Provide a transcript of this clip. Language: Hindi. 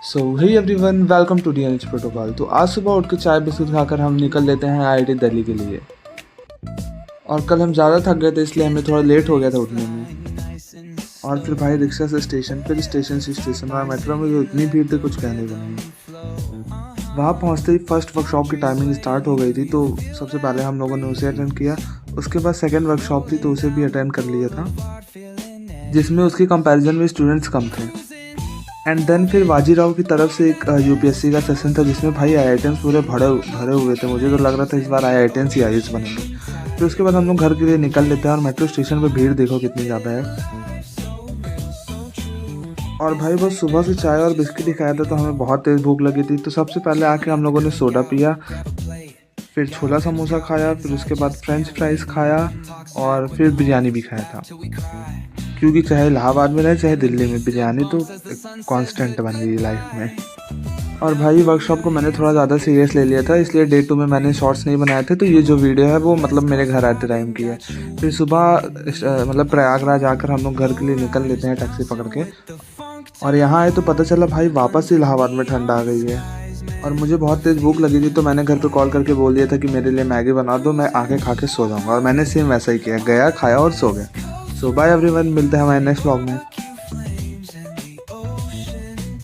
So hey everyone, welcome to DNH protocol. तो आज सुबह उठ के चाय बिस्कुट खाकर हम निकल लेते हैं आईआईटी दिल्ली के लिए। और कल हम ज़्यादा थक गए थे इसलिए हमें थोड़ा लेट हो गया था उठने में। और फिर भाई रिक्शा से स्टेशन, फिर स्टेशन से स्टेशन, और मेट्रो में जो इतनी भीड़ थी कुछ कहने को नहीं। वहाँ पहुँचते ही फर्स्ट वर्कशॉप की टाइमिंग स्टार्ट हो गई थी, तो सबसे पहले हम लोगों ने उसे अटेंड किया। उसके बाद सेकेंड वर्कशॉप थी तो उसे भी अटेंड कर लिया था, जिसमें उसके कंपैरिजन में स्टूडेंट्स कम थे। एंड देन फिर बाजीराव की तरफ से एक यूपीएससी का सेशन था, जिसमें भाई आईआईटियंस पूरे भरे हुए थे। मुझे तो लग रहा था इस बार आईआईटियंस ही आईएएस बनेंगे। फिर उसके बाद हम लोग घर के लिए निकल लेते हैं और मेट्रो स्टेशन पर भीड़ देखो कितनी ज़्यादा है। और भाई बस सुबह से चाय और बिस्किट ही खाया था तो हमें बहुत तेज़ भूख लगी थी। तो सबसे पहले आके हम लोगों ने सोडा पिया, फिर छोला समोसा खाया, फिर उसके बाद फ्रेंच फ्राइज़ खाया और फिर बिरयानी भी खाया था। क्योंकि चाहे इलाहाबाद में रहे चाहे दिल्ली में, बिरयानी तो कांस्टेंट बन गई लाइफ में। और भाई वर्कशॉप को मैंने थोड़ा ज़्यादा सीरियस ले लिया था, इसलिए डे 2 में मैंने शॉर्ट्स नहीं बनाए थे। तो ये जो वीडियो है वो मतलब मेरे घर आते टाइम की है। फिर सुबह मतलब प्रयागराज आकर हम लोग घर के लिए निकल लेते हैं टैक्सी पकड़ के। और यहाँ आए तो पता चला भाई वापस इलाहाबाद में ठंड आ गई है। और मुझे बहुत तेज़ भूख लगी थी तो मैंने घर पे कॉल करके बोल दिया था कि मेरे लिए मैगी बना दो, मैं आके खा के सो जाऊँगा। और मैंने सेम वैसा ही किया, गया खाया और सो गया। सो बाय एवरीवन, मिलते हैं हमारे नेक्स्ट व्लॉग में।